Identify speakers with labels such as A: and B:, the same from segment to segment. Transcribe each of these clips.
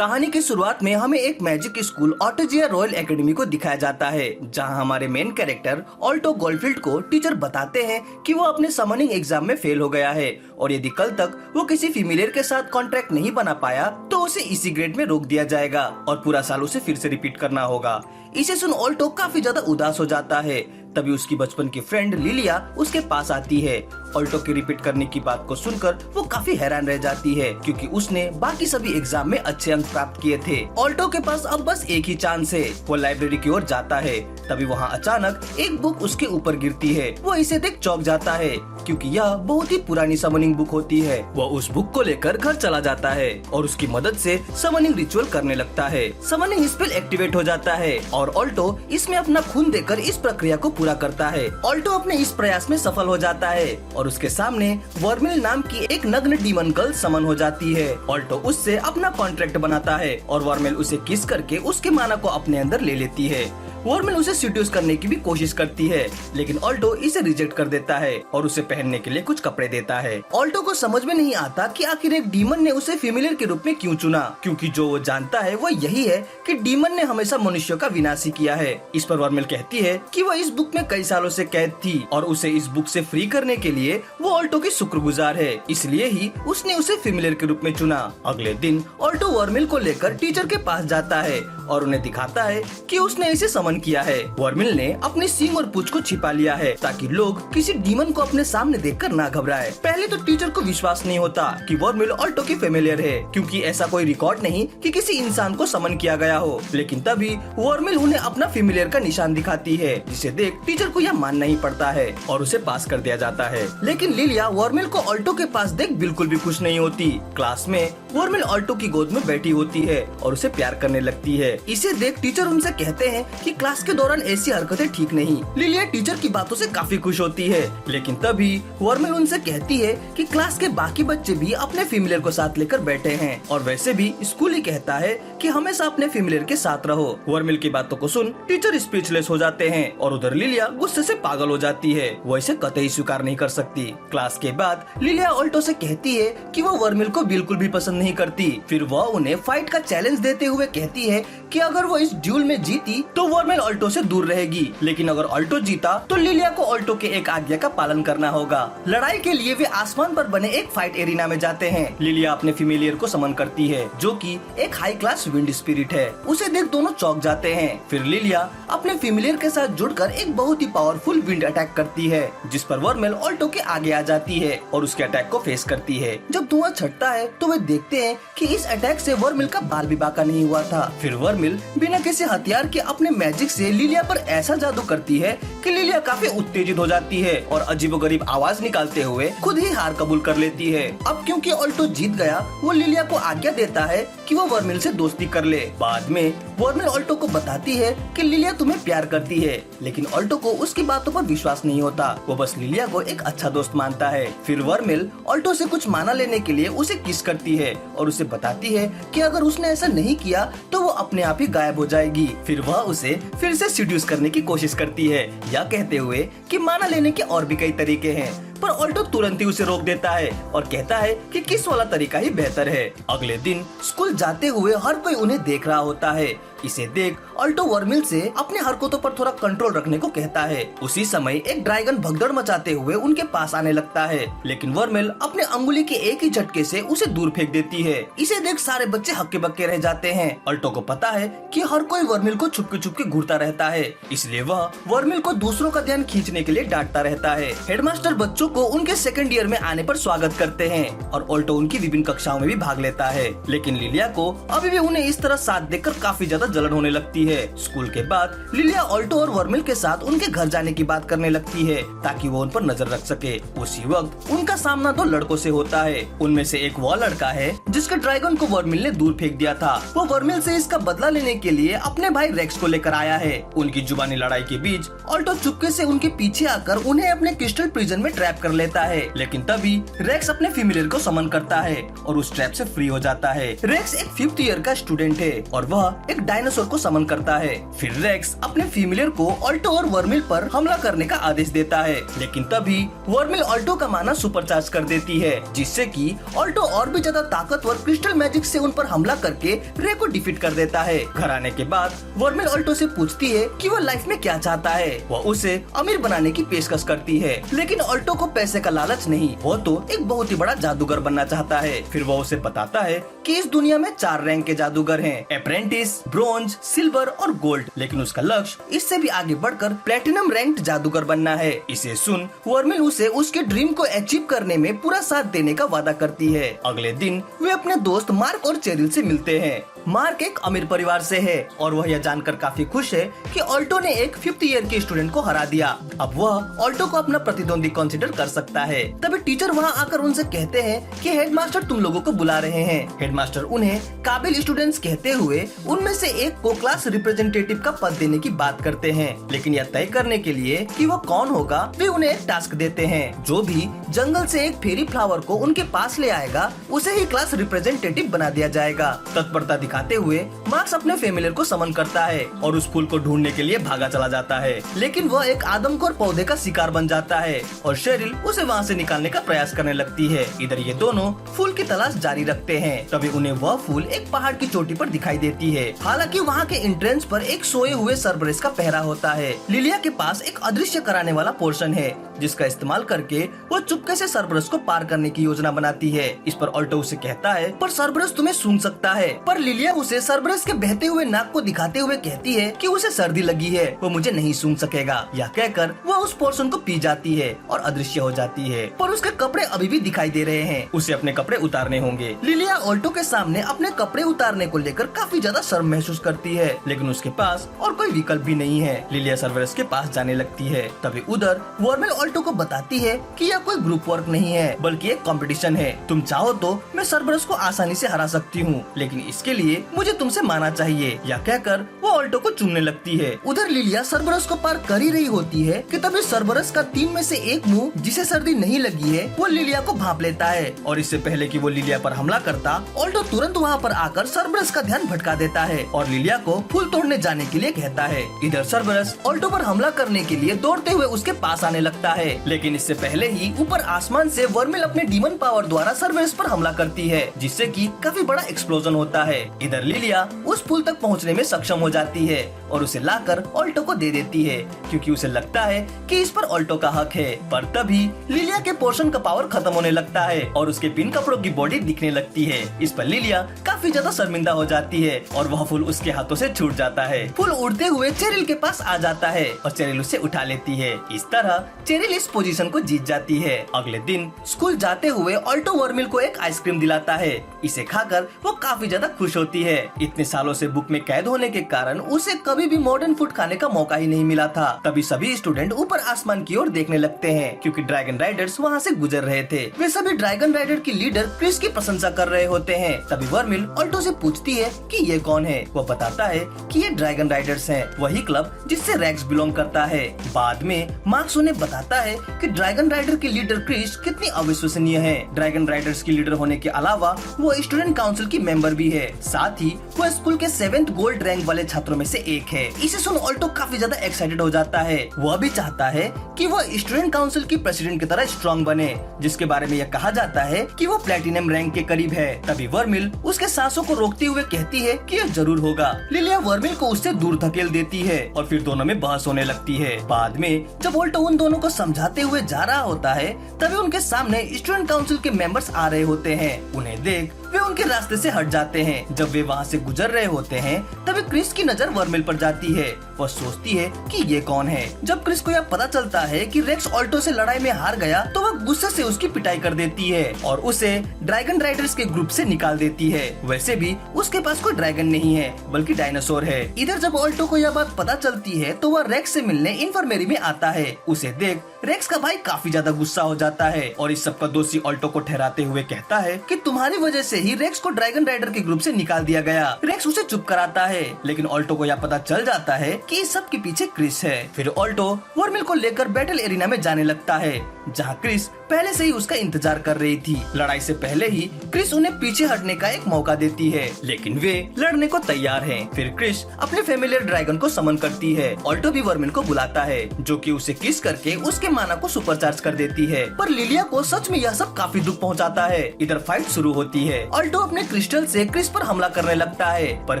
A: कहानी की शुरुआत में हमें एक मैजिक स्कूल ऑटोजिया रॉयल एकेडमी को दिखाया जाता है, जहां हमारे मेन कैरेक्टर ऑल्टो गोल्डफील्ड को टीचर बताते हैं कि वो अपने समनिंग एग्जाम में फेल हो गया है और यदि कल तक वो किसी फीमेल के साथ कॉन्ट्रैक्ट नहीं बना पाया तो उसे इसी ग्रेड में रोक दिया जाएगा और पूरा साल उसे फिर से रिपीट करना होगा। इसे सुन ऑल्टो काफी ज्यादा उदास हो जाता है। तभी उसकी बचपन की फ्रेंड लिलिया उसके पास आती है। ऑल्टो की रिपीट करने की बात को सुनकर वो काफी हैरान रह जाती है, क्योंकि उसने बाकी सभी एग्जाम में अच्छे अंक प्राप्त किए थे। ऑल्टो के पास अब बस एक ही चांस है। वो लाइब्रेरी की ओर जाता है। तभी वहाँ अचानक एक बुक उसके ऊपर गिरती है। वो इसे देख चौंक जाता है, क्योंकि यह बहुत ही पुरानी समनिंग बुक होती है। वो उस बुक को लेकर घर चला जाता है और उसकी मदद से समनिंग रिचुअल करने लगता है। समनिंग स्पेल एक्टिवेट हो जाता है और ऑल्टो इसमें अपना खून देकर इस प्रक्रिया को पूरा करता है। ऑल्टो अपने इस प्रयास में सफल हो जाता है और उसके सामने वर्मिल नाम की एक नग्न डीमन गर्ल समन हो जाती है। ऑल्टो उससे अपना कॉन्ट्रैक्ट बनाता है और वर्मिल उसे किस करके उसके माना को अपने अंदर ले लेती है। वर्मिल उसे सीड्यूस करने की भी कोशिश करती है, लेकिन ऑल्टो इसे रिजेक्ट कर देता है और उसे पहनने के लिए कुछ कपड़े देता है। ऑल्टो को समझ में नहीं आता कि आखिर एक डीमन ने उसे फीमेल के रूप में क्यों चुना, क्योंकि जो वो जानता है वो यही है कि डीमन ने हमेशा मनुष्यों का विनाश ही किया है। इस पर वर्मिल कहती है कि वो इस बुक में कई सालों से कैद थी और उसे इस बुक से फ्री करने के लिए वो ऑल्टो की शुक्रगुजार है, इसलिए ही उसने उसे फीमेल के रूप में चुना। अगले दिन ऑल्टो वर्मिल को लेकर टीचर के पास जाता है और उन्हें दिखाता है कि उसने इसे समन किया है। वर्मिल ने अपने सींग और पूंछ को छिपा लिया है ताकि लोग किसी डीमन को अपने सामने देखकर ना घबराए। पहले तो टीचर को विश्वास नहीं होता कि वर्मिल ऑल्टो की फेमिलियर है, क्योंकि ऐसा कोई रिकॉर्ड नहीं कि किसी इंसान को समन किया गया हो। लेकिन तभी वर्मिल उन्हें अपना फेमिलियर का निशान दिखाती है, जिसे देख टीचर को यह मानना ही पड़ता है और उसे पास कर दिया जाता है। लेकिन लिलिया वर्मिल को ऑल्टो के पास देख बिल्कुल भी खुश नहीं होती। क्लास में वर्मिल ऑल्टो की गोद में बैठी होती है और उसे प्यार करने लगती है। इसे देख टीचर उनसे कहते हैं कि क्लास के दौरान ऐसी हरकतें ठीक नहीं। लिलिया टीचर की बातों से काफी खुश होती है, लेकिन तभी वर्मिल उनसे कहती है कि क्लास के बाकी बच्चे भी अपने फीमेल को साथ लेकर बैठे हैं और वैसे भी स्कूल ही कहता है कि हमेशा अपने फीमेल के साथ रहो। वर्मिल की बातों को सुन टीचर स्पीचलेस हो जाते हैं और उधर लिलिया गुस्से से पागल हो जाती है। वो इसे कतई स्वीकार नहीं कर सकती। क्लास के बाद लिलिया ऑल्टो से कहती है कि वो वर्मिल को बिल्कुल भी पसंद नहीं करती। फिर वह उन्हें फाइट का चैलेंज देते हुए कहती है कि अगर वो इस ड्यूल में जीती तो वर्मिल ऑल्टो से दूर रहेगी, लेकिन अगर ऑल्टो जीता तो लिलिया को ऑल्टो के एक आज्ञा का पालन करना होगा। लड़ाई के लिए वे आसमान पर बने एक फाइट एरिना में जाते हैं। लिलिया अपने फीमेलियर को समन करती है, जो कि एक हाई क्लास विंड स्पिरिट है। उसे देख दोनों चौंक जाते हैं। फिर लिलिया अपने फीमेलियर के साथ जुड़कर एक बहुत ही पावरफुल विंड अटैक करती है, जिस पर वर्मिल ऑल्टो के आगे आ जाती है और उसके अटैक को फेस करती है। जब धुआं छटता है तो वे देखते हैं कि इस अटैक से वर्मिल का बाल भी बाका नहीं हुआ था। फिर वर्मिल बिना किसी हथियार के अपने मैजिक से लिलिया पर ऐसा जादू करती है कि लिलिया काफी उत्तेजित हो जाती है और अजीबोगरीब आवाज निकालते हुए खुद ही हार कबूल कर लेती है। अब क्योंकि ऑल्टो जीत गया, वो लिलिया को आज्ञा देता है कि वो वर्मिल से दोस्ती कर ले। बाद में वर्मिल ऑल्टो को बताती है कि लिलिया तुम्हें प्यार करती है, लेकिन ऑल्टो को उसकी बातों पर विश्वास नहीं होता। वो बस लिलिया को एक अच्छा दोस्त मानता है। फिर वर्मिल ऑल्टो से कुछ माना लेने के लिए उसे किस करती है और उसे बताती है कि अगर उसने ऐसा नहीं किया तो वो अपने आप ही गायब हो जाएगी। फिर वह उसे फिर से सीड्यूस करने की कोशिश करती है, या कहते हुए कि माना लेने के और भी कई तरीके हैं, पर ऑल्टो तुरंत ही उसे रोक देता है और कहता है कि किस वाला तरीका ही बेहतर है। अगले दिन स्कूल जाते हुए हर कोई उन्हें देख रहा होता है। इसे देख ऑल्टो वर्मिल से अपने हरकतों पर थोड़ा कंट्रोल रखने को कहता है। उसी समय एक ड्रैगन भगदड़ मचाते हुए उनके पास आने लगता है, लेकिन वर्मिल अपने अंगुली के एक ही झटके से उसे दूर फेंक देती है। इसे देख सारे बच्चे हक्के बक्के रह जाते हैं। ऑल्टो को पता है कि हर कोई वर्मिल को छुपके घूरता रहता है, इसलिए वह वर्मिल को दूसरों का ध्यान खींचने के लिए डांटता रहता है। हेडमास्टर बच्चों को उनके सेकंड ईयर में आने पर स्वागत करते हैं और ऑल्टो उनकी विभिन्न कक्षाओं में भी भाग लेता है, लेकिन लिलिया को अभी भी उन्हें इस तरह साथ देखकर काफी ज्यादा जलन होने लगती है। स्कूल के बाद लिलिया ऑल्टो और वर्मिल के साथ उनके घर जाने की बात करने लगती है ताकि वो उन पर नजर रख सके। उसी वक्त उनका सामना दो लड़कों से होता है। उनमें से एक वो लड़का है जिसके ड्रैगन को वर्मिल ने दूर फेंक दिया था। वो वर्मिल से इसका बदला लेने के लिए अपने भाई रेक्स को लेकर आया है। उनकी जुबानी लड़ाई के बीच ऑल्टो चुपके से उनके पीछे आकर उन्हें अपने क्रिस्टल प्रिजन में ट्रैप कर लेता है, लेकिन तभी रेक्स अपने फीमेलियर को समन करता है और उस ट्रैप से फ्री हो जाता है। रेक्स एक 5th ईयर का स्टूडेंट है और वह एक डायनासोर को समन करता है। फिर रेक्स अपने फीमेलियर को ऑल्टो और वर्मिल पर हमला करने का आदेश देता है, लेकिन तभी वर्मिल ऑल्टो का माना सुपरचार्ज कर देती है, जिससे कि ऑल्टो और भी ज्यादा ताकतवर क्रिस्टल मैजिक से उन पर हमला करके रे को डिफीट कर देता है। घर आने के बाद वर्मिल ऑल्टो से पूछती है कि वह लाइफ में क्या चाहता है। वह उसे अमीर बनाने की पेशकश करती है, लेकिन ऑल्टो को पैसे का लालच नहीं, वो तो एक बहुत ही बड़ा जादूगर बनना चाहता है। फिर वो उसे बताता है कि इस दुनिया में 4 रैंक के जादूगर हैं, अप्रेंटिस, ब्रोंज, सिल्वर और गोल्ड, लेकिन उसका लक्ष्य इससे भी आगे बढ़कर प्लेटिनम रैंक्ड जादूगर बनना है। इसे सुन वर्मिल उसे उसके ड्रीम को अचीव करने में पूरा साथ देने का वादा करती है। अगले दिन वे अपने दोस्त मार्क और चेरिल से मिलते हैं। मार्क एक अमीर परिवार से है और वह यह जानकर काफी खुश है कि ऑल्टो ने एक 5th ईयर के स्टूडेंट को हरा दिया। अब वह ऑल्टो को अपना प्रतिद्वंदी कंसीडर कर सकता है। तभी टीचर वहां आकर उनसे कहते हैं कि हेडमास्टर तुम लोगों को बुला रहे हैं। हेडमास्टर उन्हें काबिल स्टूडेंट्स कहते हुए उनमें से एक को क्लास रिप्रेजेंटेटिव का पद देने की बात करते हैं, लेकिन यह तय करने के लिए कि वो कौन होगा वे उन्हें एक टास्क देते हैं। जो भी जंगल से एक फेरी फ्लावर को उनके पास ले आएगा उसे ही क्लास रिप्रेजेंटेटिव बना दिया जाएगा। तत्परता दिखाते हुए मार्क्स अपने फैमिलियर को समन करता है और उस फूल को ढूंढने के लिए भागा चला जाता है, लेकिन वह एक आदमखोर पौधे का शिकार बन जाता है और शेरिल उसे वहाँ से निकालने का प्रयास करने लगती है। इधर ये दोनों फूल की तलाश जारी रखते हैं। तभी उन्हें वह फूल एक पहाड़ की चोटी पर दिखाई देती है। हालांकि वहाँ के एंट्रेंस पर एक सोए हुए सर्बरेस का पहरा होता है। लिलिया के पास एक अदृश्य कराने वाला पोर्शन है, जिसका इस्तेमाल करके वो चुपके से सर्बरस को पार करने की योजना बनाती है। इस पर ऑल्टो उसे कहता है पर सर्बरस तुम्हें सूंघ सकता है, पर लिलिया उसे सर्बरस के बहते हुए नाक को दिखाते हुए कहती है कि उसे सर्दी लगी है, वो मुझे नहीं सूंघ सकेगा। यह कहकर वह उस पोर्शन को पी जाती है और अदृश्य हो जाती है, पर उसके कपड़े अभी भी दिखाई दे रहे हैं। उसे अपने कपड़े उतारने होंगे। लिलिया ऑल्टो के सामने अपने कपड़े उतारने को लेकर काफी ज्यादा शर्म महसूस करती है, लेकिन उसके पास और कोई विकल्प भी नहीं है। लिलिया सर्बरस के पास जाने लगती है। तभी उधर वर्मिल ऑल्टो को बताती है कि यह कोई ग्रुप वर्क नहीं है बल्कि एक कंपटीशन है। तुम चाहो तो मैं सर्बरस को आसानी से हरा सकती हूँ, लेकिन इसके लिए मुझे तुमसे माना चाहिए। यह कहकर वो ऑल्टो को चूमने लगती है। उधर लिलिया सर्बरस को पार कर ही रही होती है कि तभी सर्बरस का 3 में से एक मुंह जिसे सर्दी नहीं लगी है वो लिलिया को भांप लेता है और इससे पहले कि वो लिलिया पर हमला करता, ऑल्टो तुरंत वहाँ पर आकर सर्बरस का ध्यान भटका देता है और लिलिया को फूल तोड़ने जाने के लिए कहता है। इधर सर्बरस ऑल्टो पर हमला करने के लिए दौड़ते हुए उसके पास आने लगता है, लेकिन इससे पहले ही ऊपर आसमान से वर्मिल अपने डीमन पावर द्वारा सर्बरस पर हमला करती है, जिससे कि काफी बड़ा एक्सप्लोजन होता है। इधर लिलिया उस पुल तक पहुंचने में सक्षम हो जाती है और उसे लाकर ऑल्टो को दे देती है, क्योंकि उसे लगता है कि इस पर ऑल्टो का हक है। पर तभी लिलिया के पोर्शन का पावर खत्म होने लगता है और उसके पिन कपड़ों की बॉडी दिखने लगती है। इस पर लिलिया काफी ज्यादा शर्मिंदा हो जाती है और वह फूल उसके हाथों से छूट जाता है। फूल उड़ते हुए चेरिल के पास आ जाता है और चेरिल उसे उठा लेती है। इस तरह चेरिल इस पोजीशन को जीत जाती है। अगले दिन स्कूल जाते हुए ऑल्टो वर्मिल को एक आइसक्रीम दिलाता है। इसे खाकर वो काफी ज्यादा खुश होती है। इतने सालों से बुक में कैद होने के कारण उसे कभी भी मॉडर्न फूड खाने का मौका ही नहीं मिला था। तभी सभी स्टूडेंट ऊपर आसमान की ओर देखने लगते हैं, क्योंकि ड्रैगन राइडर्स वहाँ से गुजर रहे थे। वे सभी ड्रैगन राइडर की लीडर क्रिस की प्रशंसा कर रहे होते हैं। तभी वर्मिल ऑल्टो से पूछती है कि ये कौन है। वो बताता है कि ये ड्रैगन राइडर्स हैं, वही क्लब जिससे रेक्स बिलोंग करता है। बाद में मार्क्स उन्हें बताता है कि ड्रैगन राइडर की लीडर क्रिस कितनी अविश्वसनीय है। ड्रैगन राइडर्स की लीडर होने के अलावा वो स्टूडेंट काउंसिल की मेंबर भी है। साथ ही वो स्कूल के 7th गोल्ड रैंक वाले छात्रों में से एक है। इसे सुन ऑल्टो काफी ज्यादा एक्साइटेड हो जाता है। वह भी चाहता है कि वो स्टूडेंट काउंसिल की प्रेसिडेंट की तरह स्ट्रॉन्ग बने, जिसके बारे में यह कहा जाता है कि वो प्लेटिनम रैंक के करीब है। तभी वर्मिल उसके सांसों को रोकते हुए कहती है कि यह जरूर होगा। लिलिया वर्मिल को उससे दूर धकेल देती है और फिर दोनों में बहस होने लगती है। बाद में जब ऑल्टो उन दोनों को समझाते हुए जा रहा होता है, तभी उनके सामने स्टूडेंट काउंसिल के मेंबर्स आ रहे होते हैं। उन्हें देख वे उनके रास्ते से हट जाते हैं। जब वे वहाँ से गुजर रहे होते हैं, तभी क्रिस की नजर वर्मिल पर जाती है। वह सोचती है कि ये कौन है। जब क्रिस को यह पता चलता है कि रेक्स ऑल्टो से लड़ाई में हार गया, तो वह गुस्से से उसकी पिटाई कर देती है और उसे ड्रैगन राइडर्स के ग्रुप से निकाल देती है। वैसे भी उसके पास कोई ड्रैगन नहीं है, बल्कि डायनासोर है। इधर जब ऑल्टो को यह बात पता चलती है, तो वह रेक्स से मिलने इन्फर्मेरी में आता है। उसे देख रेक्स का भाई काफी ज्यादा गुस्सा हो जाता है और इस सब का दोषी ऑल्टो को ठहराते हुए कहता है कि तुम्हारी वजह से ही रेक्स को ड्रैगन राइडर के ग्रुप से निकाल दिया गया। रेक्स उसे चुप कराता है, लेकिन ऑल्टो को यह पता चल जाता है कि इस सब के पीछे क्रिस है। फिर ऑल्टो वर्मिल को लेकर बैटल एरिना में जाने लगता है, जहाँ क्रिस पहले से ही उसका इंतजार कर रही थी। लड़ाई से पहले ही क्रिस उन्हें पीछे हटने का एक मौका देती है, लेकिन वे लड़ने को तैयार हैं। फिर क्रिस अपने फेमिलियर ड्रैगन को समन करती है। ऑल्टो भी वर्मिल को बुलाता है, जो कि उसे किस करके उसके माना को सुपरचार्ज कर देती है। पर लिलिया को सच में यह सब काफी दुख पहुंचाता है। इधर फाइट शुरू होती है। ऑल्टो अपने क्रिस्टल से क्रिस पर हमला करने लगता है, पर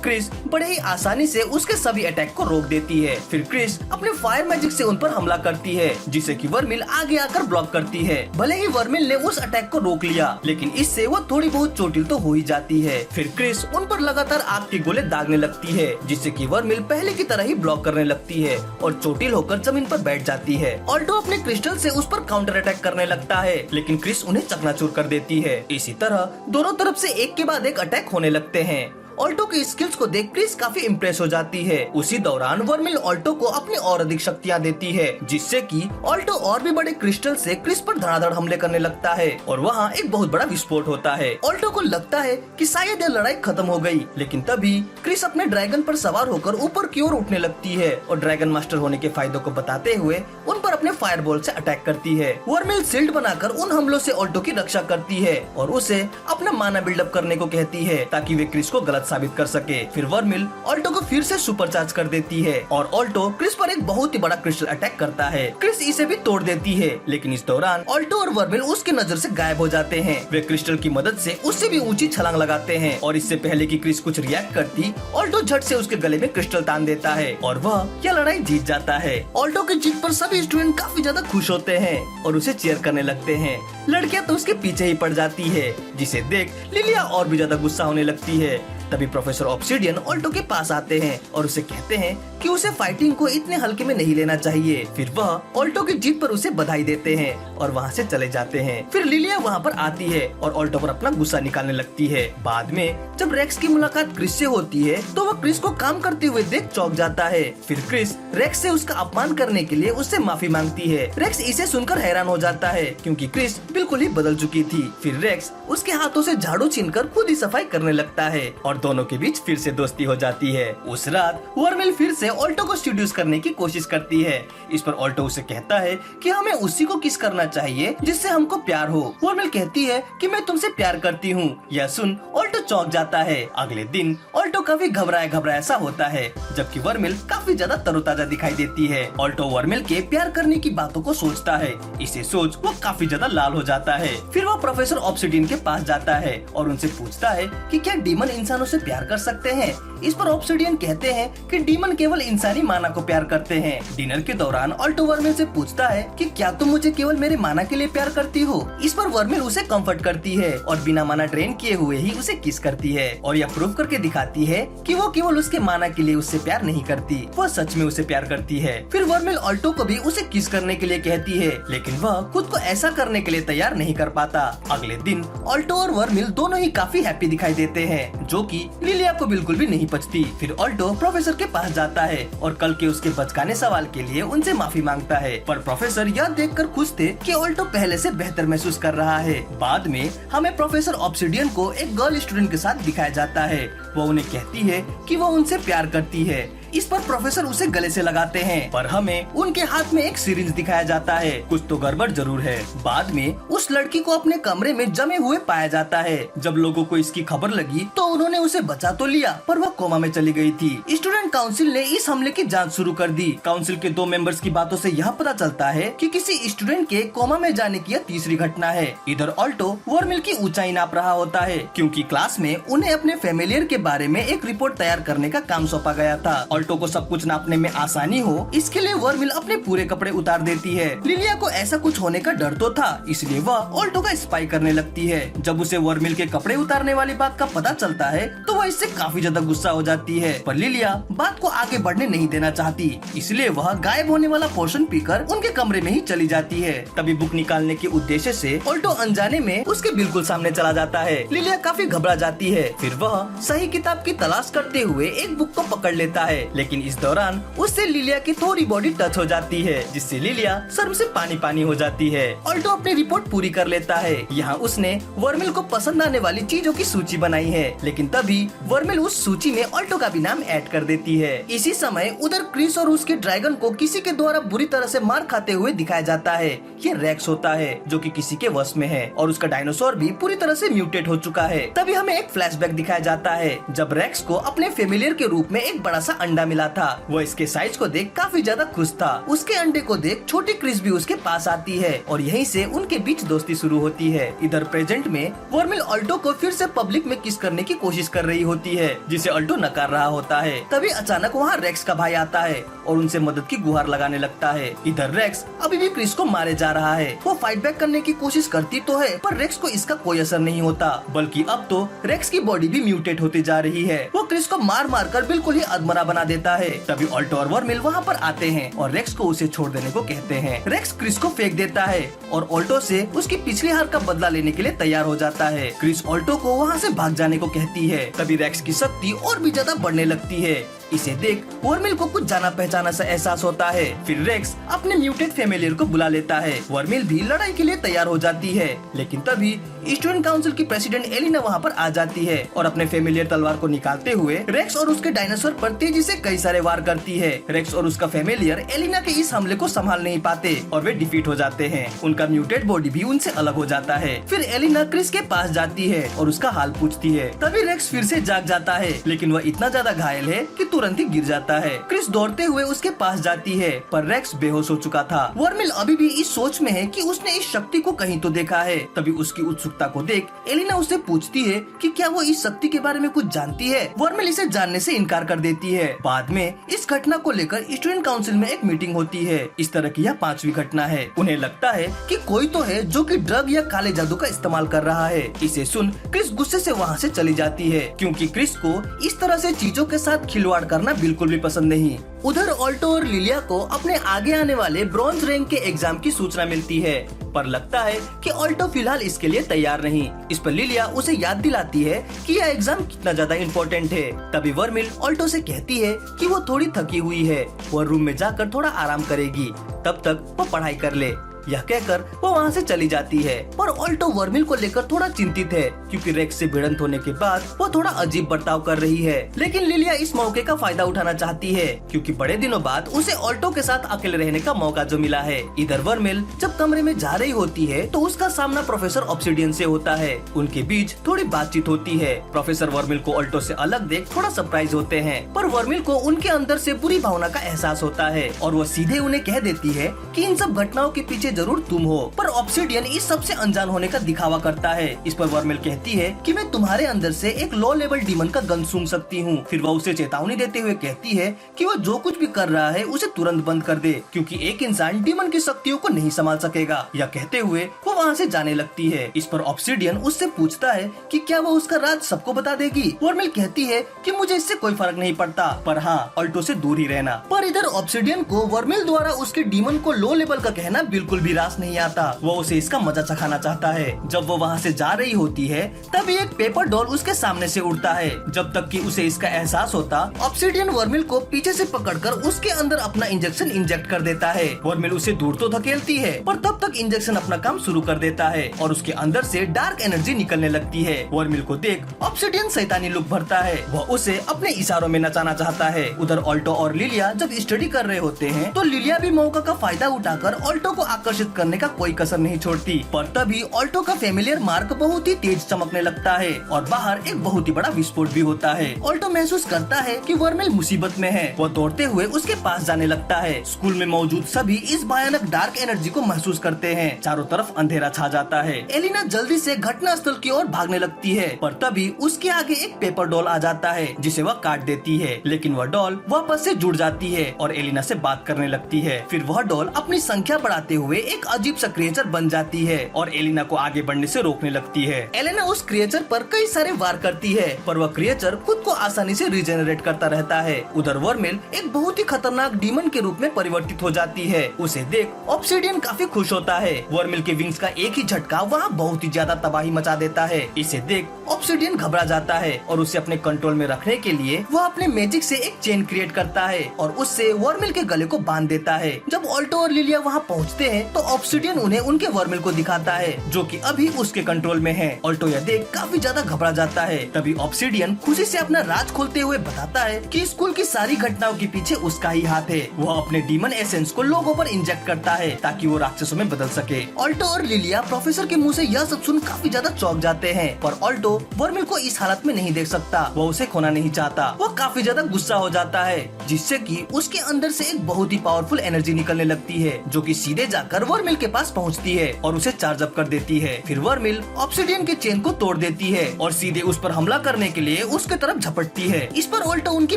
A: क्रिस बड़े ही आसानी से उसके सभी अटैक को रोक देती है। फिर क्रिस अपने फायर मैजिक से उन पर हमला करती है, जिसे कि वर्मिल आगे आकर ब्लॉक करती है। भले ही वर्मिल ने उस अटैक को रोक लिया, लेकिन इससे वो थोड़ी बहुत चोटिल तो हो ही जाती है। फिर क्रिस उन पर लगातार आग के गोले दागने लगती है, जिससे कि वर्मिल पहले की तरह ही ब्लॉक करने लगती है और चोटिल होकर जमीन पर बैठ जाती है। ऑल्टो अपने क्रिस्टल से उस पर काउंटर अटैक करने लगता है, लेकिन क्रिस उन्हें चकनाचूर कर देती है। इसी तरह दोनों तरफ से एक के बाद एक अटैक होने लगते हैं। ऑल्टो की स्किल्स को देख क्रिस काफी इम्प्रेस हो जाती है। उसी दौरान वर्मिल ऑल्टो को अपनी और अधिक शक्तियाँ देती है, जिससे कि ऑल्टो और भी बड़े क्रिस्टल से क्रिस पर धड़ाधड़ हमले करने लगता है और वहाँ एक बहुत बड़ा विस्फोट होता है। ऑल्टो को लगता है कि शायद यह लड़ाई खत्म हो गई, लेकिन तभी क्रिस अपने ड्रैगन पर सवार होकर ऊपर की ओर उठने लगती है और ड्रैगन मास्टर होने के फायदों को बताते हुए उन पर अपने फायर बॉल से अटैक करती है। वर्मिल शील्ड बनाकर उन हमलों से ऑल्टो की रक्षा करती है और उसे अपना माना बिल्डअप करने को कहती है, ताकि वे क्रिस को गलत साबित कर सके। फिर वर्मिल ऑल्टो को फिर से सुपरचार्ज कर देती है और ऑल्टो क्रिस पर एक बहुत ही बड़ा क्रिस्टल अटैक करता है। क्रिस इसे भी तोड़ देती है, लेकिन इस दौरान ऑल्टो और वर्मिल उसकी नजर से गायब हो जाते हैं। वे क्रिस्टल की मदद से उससे भी ऊंची छलांग लगाते हैं और इससे पहले कि क्रिस कुछ रिएक्ट करती, ऑल्टो झट से उसके गले में क्रिस्टल तान देता है और वह यह लड़ाई जीत जाता है। ऑल्टो की जीत पर सभी स्टूडेंट काफी ज्यादा खुश होते हैं और उसे चीयर करने लगते हैं। लड़कियां तो उसके पीछे ही पड़ जाती है, जिसे देख लिलिया और भी ज्यादा गुस्सा होने लगती है। तभी प्रोफेसर ऑब्सिडियन ऑल्टो के पास आते हैं और उसे कहते हैं कि उसे फाइटिंग को इतने हल्के में नहीं लेना चाहिए। फिर वह ऑल्टो की जीत पर उसे बधाई देते हैं और वहाँ से चले जाते हैं। फिर लिलिया वहाँ पर आती है और ऑल्टो पर अपना गुस्सा निकालने लगती है। बाद में जब रेक्स की मुलाकात क्रिस से होती है, तो वह क्रिस को काम करते हुए देख चौंक जाता है। फिर क्रिस रेक्स से उसका अपमान करने के लिए उससे माफी मांगती है। रेक्स इसे सुनकर हैरान हो जाता है, क्योंकि क्रिस बिल्कुल ही बदल चुकी थी। फिर रेक्स उसके हाथों से झाड़ू छीनकर खुद ही सफाई करने लगता है और दोनों के बीच फिर से दोस्ती हो जाती है। उस रात वर्मिल फिर से ऑल्टो को सीड्यूस करने की कोशिश करती है। इस पर ऑल्टो उसे कहता है कि हमें उसी को किस करना चाहिए जिससे हमको प्यार हो। वर्मिल कहती है कि मैं तुमसे प्यार करती हूँ। यह सुन ऑल्टो चौंक जाता है। अगले दिन ऑल्टो काफी घबराया सा होता है, जबकि वर्मिल काफी ज्यादा तरोताजा दिखाई देती है। ऑल्टो वर्मिल के प्यार करने की बातों को सोचता है। इसे सोच वो काफी ज्यादा लाल हो जाता है। फिर वो प्रोफेसर ऑब्सिडियन के पास जाता है और उनसे पूछता है कि क्या डीमन इंसानों से प्यार कर सकते हैं। इस पर ऑब्सिडियन कहते हैं कि डीमन केवल इंसानी माना को प्यार करते हैं। डिनर के दौरान ऑल्टो वर्मिल से पूछता है कि क्या तुम मुझे केवल मेरे माना के लिए प्यार करती हो। इस पर वर्मिल उसे कंफर्ट करती है और बिना माना ट्रेन किए हुए ही उसे किस करती है और यह प्रूव करके दिखाती है कि वो केवल उसके माना के लिए उससे प्यार नहीं करती, वो सच में उसे प्यार करती है। फिर वर्मिल ऑल्टो को भी उसे किस करने के लिए कहती है, लेकिन वह खुद को ऐसा करने के लिए तैयार नहीं कर पाता। अगले दिन ऑल्टो और वर्मिल दोनों ही काफी हैप्पी दिखाई देते हैं, जो कि लिलिया को बिल्कुल भी नहीं पचती। फिर ऑल्टो प्रोफेसर के पास जाता है और कल के उसके बचकाने सवाल के लिए उनसे माफी मांगता है, पर प्रोफेसर यह देखकर खुश थे कि ऑल्टो पहले से बेहतर महसूस कर रहा है। बाद में हमें प्रोफेसर ऑब्सिडियन को एक गर्ल स्टूडेंट के साथ दिखाया जाता है। वो उन्हें कहती है कि वो उनसे प्यार करती है। इस पर प्रोफेसर उसे गले से लगाते हैं, पर हमें उनके हाथ में एक सिरिंज दिखाया जाता है। कुछ तो गड़बड़ जरूर है। बाद में उस लड़की को अपने कमरे में जमे हुए पाया जाता है। जब लोगों को इसकी खबर लगी तो उन्होंने उसे बचा तो लिया, पर वह कोमा में चली गई थी। स्टूडेंट काउंसिल ने इस हमले की जांच शुरू कर दी। काउंसिल के 2 मेंबर्स की बातों से यह पता चलता है कि किसी स्टूडेंट के कोमा में जाने की यह तीसरी घटना है। इधर ऑल्टो वर्मिल की ऊंचाई नाप रहा होता है, क्योंकि क्लास में उन्हें अपने फेमिलियर के बारे में एक रिपोर्ट तैयार करने का काम सौंपा गया था। ऑल्टो को सब कुछ नापने में आसानी हो, इसके लिए वर्मिल अपने पूरे कपड़े उतार देती है। लिलिया को ऐसा कुछ होने का डर तो था, इसलिए वह ऑल्टो का स्पाई करने लगती है। जब उसे वर्मिल के कपड़े उतारने वाली बात का पता चलता है तो वह इससे काफी ज्यादा गुस्सा हो जाती है, पर लिलिया बात को आगे बढ़ने नहीं देना चाहती, इसलिए वह गायब होने वाला पोर्शन पीकर उनके कमरे में ही चली जाती है। तभी बुक निकालने के उद्देश्य से ऑल्टो अनजाने में उसके बिल्कुल सामने चला जाता है। लिलिया काफी घबरा जाती है। फिर वह सही किताब की तलाश करते हुए एक बुक को पकड़ लेता है, लेकिन इस दौरान उससे लिलिया की थोड़ी बॉडी टच हो जाती है, जिससे लिलिया शर्म से पानी पानी हो जाती है। ऑल्टो अपनी रिपोर्ट पूरी कर लेता है। यहाँ उसने वर्मिल को पसंद आने वाली चीजों की सूची बनाई है, लेकिन तभी वर्मिल उस सूची में ऑल्टो का भी नाम ऐड कर देती है। इसी समय उधर क्रिस और उसके ड्रैगन को किसी के द्वारा बुरी तरह से मार खाते हुए दिखाया जाता है। ये रेक्स होता है जो कि किसी के वश में है और उसका डायनासोर भी पूरी तरह से म्यूटेट हो चुका है। तभी हमें एक फ्लैशबैक दिखाया जाता है जब रेक्स को अपने फेमिलियर के रूप में एक बड़ा सा अंडा मिला था। वो इसके साइज को देख काफी ज्यादा खुश था। उसके अंडे को देख छोटी क्रिस भी उसके पास आती है और यहीं से उनके बीच दोस्ती शुरू होती है। इधर प्रेजेंट में वर्मिल ऑल्टो को फिर से पब्लिक में किस करने की कोशिश कर रही होती है, जिसे ऑल्टो नकार रहा होता है। तभी अचानक वहाँ रेक्स का भाई आता है और उनसे मदद की गुहार लगाने लगता है। इधर रेक्स अभी भी क्रिस को मारे जा रहा है। वो फाइट बैक करने की कोशिश करती तो है, पर रेक्स को इसका कोई असर नहीं होता, बल्कि अब तो रेक्स की बॉडी भी म्यूटेट होती जा रही है। वो क्रिस को मार मार कर बिल्कुल ही अधमरा बना देता है। तभी ऑल्टो और वर्मिल वहाँ पर आते हैं और रेक्स को उसे छोड़ देने को कहते हैं। रेक्स क्रिस को फेंक देता है और ऑल्टो से उसकी पिछली हार का बदला लेने के लिए तैयार हो जाता है। क्रिस ऑल्टो को वहाँ से भाग जाने को कहती है। तभी रेक्स की शक्ति और भी ज्यादा बढ़ने लगती है। इसे देख वर्मिल को कुछ जाना पहचाना सा एहसास होता है। फिर रेक्स अपने म्यूटेट फेमिलियर को बुला लेता है। वर्मिल भी लड़ाई के लिए तैयार हो जाती है, लेकिन तभी स्टूडेंट काउंसिल की प्रेसिडेंट एलिना वहाँ पर आ जाती है और अपने फेमिलियर तलवार को निकालते हुए रेक्स और उसके डायनासोर पर तेजी से कई सारे वार करती है। रेक्स और उसका फेमिलियर एलिना के इस हमले को संभाल नहीं पाते और वे डिफीट हो जाते हैं। उनका म्यूटेट बॉडी भी उनसे अलग हो जाता है। फिर एलिना क्रिस के पास जाती है और उसका हाल पूछती है। तभी रेक्स फिर से जाग जाता है, लेकिन वह इतना ज्यादा घायल है कि तुरंत ही गिर जाता है। क्रिस दौड़ते हुए उसके पास जाती है, पर रेक्स बेहोश हो चुका था। वर्मिल अभी भी इस सोच में है कि उसने इस शक्ति को कहीं तो देखा है। तभी उसकी उत्सुकता को देख एलिना उससे पूछती है कि क्या वो इस शक्ति के बारे में कुछ जानती है। वर्मिल इसे जानने से इनकार कर देती है। बाद में इस घटना को लेकर स्टूडेंट काउंसिल में एक मीटिंग होती है। इस तरह की यह 5वीं घटना है। उन्हें लगता है कि कोई तो है जो कि ड्रग या काले जादू का इस्तेमाल कर रहा है। इसे सुन क्रिस गुस्से से वहाँ से चली जाती है, क्योंकि क्रिस को इस तरह से चीजों के साथ खिलवाड़ करना बिल्कुल भी पसंद नहीं। उधर ऑल्टो और लिलिया को अपने आगे आने वाले ब्रॉन्ज रैंक के एग्जाम की सूचना मिलती है, पर लगता है कि ऑल्टो फिलहाल इसके लिए तैयार नहीं। इस पर लिलिया उसे याद दिलाती है कि यह एग्जाम कितना ज्यादा इम्पोर्टेंट है। तभी वर्मिल ऑल्टो से कहती है कि वो थोड़ी थकी हुई है, वह रूम में जाकर थोड़ा आराम करेगी, तब तक वो पढ़ाई कर ले। यह कहकर वो वहाँ से चली जाती है, पर ऑल्टो वर्मिल को लेकर थोड़ा चिंतित है, क्योंकि रेक्स से भिड़ंत होने के बाद वो थोड़ा अजीब बर्ताव कर रही है। लेकिन लिलिया इस मौके का फायदा उठाना चाहती है, क्योंकि बड़े दिनों बाद उसे ऑल्टो के साथ अकेले रहने का मौका जो मिला है। इधर वर्मिल जब कमरे में जा रही होती है तो उसका सामना प्रोफेसर ऑब्सिडियन से होता है। उनके बीच थोड़ी बातचीत होती है। प्रोफेसर वर्मिल को ऑल्टो से अलग देख थोड़ा सरप्राइज होते हैं, पर वर्मिल को उनके अंदर से बुरी भावना का एहसास होता है और वो सीधे उन्हें कह देती है कि इन सब घटनाओं के पीछे जरूर तुम हो। पर ऑब्सिडियन इस सब से अनजान होने का दिखावा करता है। इस पर वर्मिल कहती है कि मैं तुम्हारे अंदर से एक लो लेवल डीमन का गन सूंघ सकती हूँ। फिर वह उसे चेतावनी देते हुए कहती है कि वो जो कुछ भी कर रहा है उसे तुरंत बंद कर दे, क्योंकि एक इंसान डीमन की शक्तियों को नहीं संभाल सकेगा। यह कहते हुए वो वहाँ से जाने लगती है। इस पर ऑब्सिडियन उससे पूछता है कि क्या वो उसका राज सबको बता देगी। वर्मिल कहती है कि मुझे इससे कोई फर्क नहीं पड़ता, पर हाँ ऑल्टो से दूर ही रहना। पर इधर ऑब्सिडियन को वर्मिल द्वारा उसके डीमन को लो लेवल का कहना बिल्कुल भी रास नहीं आता। वो उसे इसका मजा चखाना चाहता है। जब वो वहाँ से जा रही होती है तभी एक पेपर डॉल उसके सामने से उड़ता है। जब तक कि उसे इसका एहसास होता, ऑब्सिडियन वर्मिल को पीछे से पकड़कर उसके अंदर अपना इंजेक्शन इंजेक्ट कर देता है। वर्मिल उसे दूर तो धकेलती है, पर तब तक इंजेक्शन अपना काम शुरू कर देता है और उसके अंदर से डार्क एनर्जी निकलने लगती है। वर्मिल को देख ऑब्सिडियन शैतानी लुक भरता है। वह उसे अपने इशारों में नचाना चाहता है। उधर ऑल्टो और लिलिया जब स्टडी कर रहे होते हैं तो लिलिया भी मौका का फायदा उठाकर ऑल्टो को आकर्षित करने का कोई कसर नहीं छोड़ती। पर तभी ऑल्टो का फेमिलियर मार्क बहुत ही तेज चमकने लगता है और बाहर एक बहुत ही बड़ा विस्फोट भी होता है। ऑल्टो महसूस करता है कि वर्मिल मुसीबत में है। वह दौड़ते हुए उसके पास जाने लगता है। स्कूल में मौजूद सभी इस भयानक डार्क एनर्जी को महसूस करते हैं। चारों तरफ अंधेरा छा जाता है। एलिना जल्दी से घटना स्थल की ओर भागने लगती है, पर तभी उसके आगे एक पेपर डॉल आ जाता है, जिसे वह काट देती है। लेकिन वह डॉल वापस से जुड़ जाती है और एलिना से बात करने लगती है। फिर वह डॉल अपनी संख्या बढ़ाते हुए एक अजीब सा क्रिएचर बन जाती है और एलिना को आगे बढ़ने से रोकने लगती है। एलिना उस क्रिएचर पर कई सारे वार करती है पर वह क्रिएचर खुद को आसानी से रिजेनरेट करता रहता है। उधर वर्मिल एक बहुत ही खतरनाक डीमन के रूप में परिवर्तित हो जाती है। उसे देख ऑब्सिडियन काफी खुश होता है। वर्मिल के विंग्स का एक ही झटका वहाँ बहुत ही ज्यादा तबाही मचा देता है। इसे देख ऑब्सिडियन घबरा जाता है और उसे अपने कंट्रोल में रखने के लिए वह अपने मैजिक से एक चेन क्रिएट करता है और उससे वर्मिल के गले को बांध देता है। जब ऑल्टो और लिलिया वहाँ पहुँचते हैं तो ऑब्सिडियन उन्हें उनके वर्मिल को दिखाता है जो कि अभी उसके कंट्रोल में है। ऑल्टो यह देख काफी ज्यादा घबरा जाता है। तभी ऑब्सिडियन खुशी से अपना राज खोलते हुए बताता है कि स्कूल की सारी घटनाओं के पीछे उसका ही हाथ है। वह अपने डीमन एसेंस को लोगों पर इंजेक्ट करता है ताकि वो राक्षसों में बदल सके। ऑल्टो और लिलिया प्रोफेसर के मुंह से यह सब सुन काफी ज्यादा चौंक जाते हैं पर ऑल्टो वर्मिल को इस हालत में नहीं देख सकता। वो उसे खोना नहीं चाहता। वो काफी ज्यादा गुस्सा हो जाता है जिससे कि उसके अंदर से एक बहुत ही पावरफुल एनर्जी निकलने लगती है जो कि सीधे जाकर वर्मिल के पास पहुंचती है और उसे चार्ज अप कर देती है। फिर वर्मिल ऑब्सिडियन के चेन को तोड़ देती है और सीधे उस पर हमला करने के लिए उसके तरफ झपटती है। इस पर ऑल्टो उनके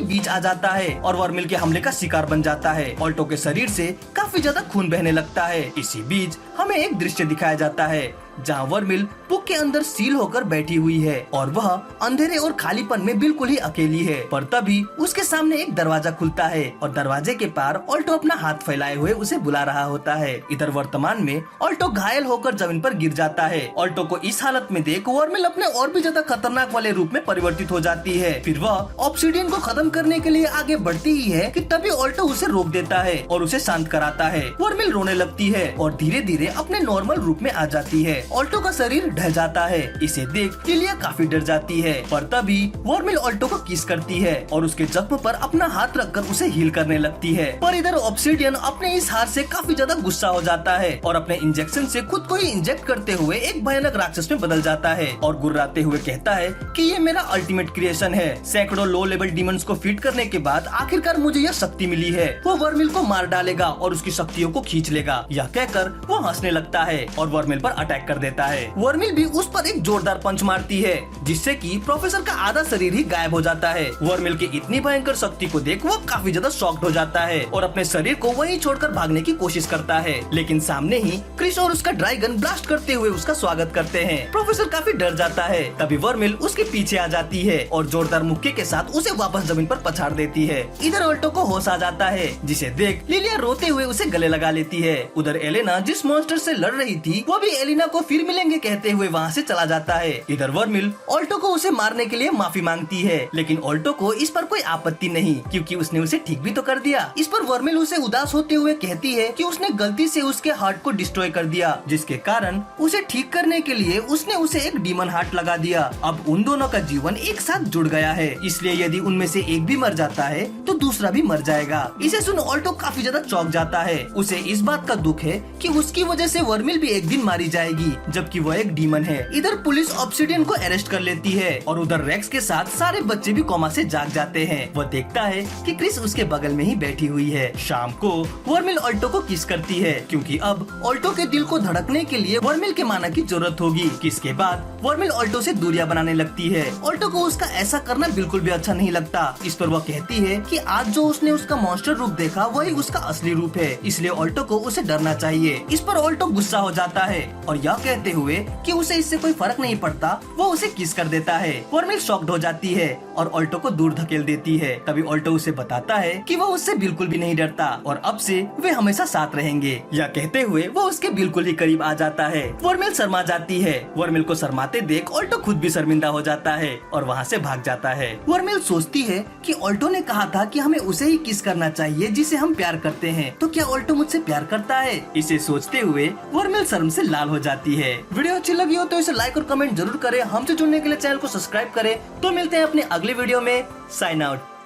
A: बीच आ जाता है और वर्मिल के हमले का शिकार बन जाता है। ऑल्टो के शरीर से काफी ज्यादा खून बहने लगता है। इसी बीच हमें एक दृश्य दिखाया जाता है जहाँ वर्मिल बुक के अंदर सील होकर बैठी हुई है और वह अंधेरे और खालीपन में बिल्कुल ही अकेली है। पर तभी उसके सामने एक दरवाजा खुलता है और दरवाजे के पार ऑल्टो अपना हाथ फैलाए हुए उसे बुला रहा होता है। इधर वर्तमान में ऑल्टो घायल होकर जमीन पर गिर जाता है। ऑल्टो को इस हालत में देख वर्मिल अपने और भी ज्यादा खतरनाक वाले रूप में परिवर्तित हो जाती है। फिर वह ऑब्सिडियन को खत्म करने के लिए आगे बढ़ती ही है कि तभी ऑल्टो उसे रोक देता है और उसे शांत कराता है। वर्मिल रोने लगती है और धीरे धीरे अपने नॉर्मल रूप में आ जाती है। ऑल्टो का शरीर ढह जाता है। इसे देख लिलिया काफी डर जाती है पर तभी वर्मिल ऑल्टो को किस करती है और उसके जख्म पर अपना हाथ रखकर उसे हील करने लगती है। पर इधर ऑब्सिडियन अपने इस हार से काफी ज्यादा गुस्सा हो जाता है और अपने इंजेक्शन से खुद को ही इंजेक्ट करते हुए एक भयानक राक्षस में बदल जाता है और गुर्राते हुए कहता है कि ये मेरा अल्टीमेट क्रिएशन है। सैकड़ों लो लेवल डीमंस को फीड करने के बाद आखिरकार मुझे यह शक्ति मिली है। वो वर्मिल को मार डालेगा और उसकी शक्तियों को खींच लेगा। यह कहकर वो हंसने लगता है और वर्मिल पर अटैक कर देता है। वर्मिल भी उस पर एक जोरदार पंच मारती है जिससे कि प्रोफेसर का आधा शरीर ही गायब हो जाता है। वर्मिल की इतनी भयंकर शक्ति को देख वो काफी ज्यादा शॉक्ड हो जाता है और अपने शरीर को वहीं छोड़कर भागने की कोशिश करता है लेकिन सामने ही क्रिस और उसका ड्रैगन ब्लास्ट करते हुए उसका स्वागत करते हैं। प्रोफेसर काफी डर जाता है। तभी वर्मिल उसके पीछे आ जाती है और जोरदार मुक्के के साथ उसे वापस जमीन पर पछाड़ देती है। इधर ऑल्टो को होश आ जाता है जिसे देख लिलिया रोते हुए उसे गले लगा लेती है। उधर एलेना जिस मॉन्स्टर से लड़ रही थी वो भी एलिना को फिर मिलेंगे कहते हुए वहाँ से चला जाता है। इधर वर्मिल ऑल्टो को उसे मारने के लिए माफी मांगती है लेकिन ऑल्टो को इस पर कोई आपत्ति नहीं क्योंकि उसने उसे ठीक भी तो कर दिया। इस पर वर्मिल उसे उदास होते हुए कहती है कि उसने गलती से उसके हार्ट को डिस्ट्रॉय कर दिया जिसके कारण उसे ठीक करने के लिए उसने उसे एक डीमन हार्ट लगा दिया। अब उन दोनों का जीवन एक साथ जुड़ गया है इसलिए यदि उनमें से एक भी मर जाता है तो दूसरा भी मर जाएगा। इसे सुन ऑल्टो काफी ज्यादा चौंक जाता है। उसे इस बात का दुख है कि उसकी वजह से वर्मिल भी एक दिन मारी जाएगी जबकि वह एक डीमन है। इधर पुलिस ऑब्सिडियन को अरेस्ट कर लेती है और उधर रेक्स के साथ सारे बच्चे भी कोमा से जाग जाते हैं। वह देखता है कि क्रिस उसके बगल में ही बैठी हुई है। शाम को वर्मिल ऑल्टो को किस करती है क्योंकि अब ऑल्टो के दिल को धड़कने के लिए वर्मिल के माना की जरूरत होगी। किस के बाद वर्मिल ऑल्टो से दूरियां बनाने लगती है। ऑल्टो को उसका ऐसा करना बिल्कुल भी अच्छा नहीं लगता। इस पर वह कहती है कि आज जो उसने उसका मॉन्स्टर रूप देखा वही उसका असली रूप है इसलिए ऑल्टो को उसे डरना चाहिए। इस पर ऑल्टो गुस्सा हो जाता है और यह कहते हुए कि उसे इससे कोई फर्क नहीं पड़ता वो उसे किस कर देता है। वर्मिल शॉक्ड हो जाती है और ऑल्टो को दूर धकेल देती है। तभी ऑल्टो उसे बताता है कि वो उससे बिल्कुल भी नहीं डरता और अब से वे हमेशा साथ रहेंगे। यह कहते हुए वो उसके बिल्कुल ही करीब आ जाता है। वर्मिल शर्मा जाती है। वर्मिल को शर्माते देख ऑल्टो खुद भी शर्मिंदा हो जाता है और वहाँ से भाग जाता है। वर्मिल सोचती है कि ऑल्टो ने कहा था कि हमें उसे ही किस करना चाहिए जिसे हम प्यार करते हैं, तो क्या ऑल्टो मुझसे प्यार करता है? इसे सोचते हुए वर्मिल शर्म से लाल हो जाती है। वीडियो अच्छी लगी हो तो इसे लाइक और कमेंट जरूर करें। हमसे जुड़ने के लिए चैनल को सब्सक्राइब करें। तो मिलते हैं अपने अगले वीडियो में। Sign out.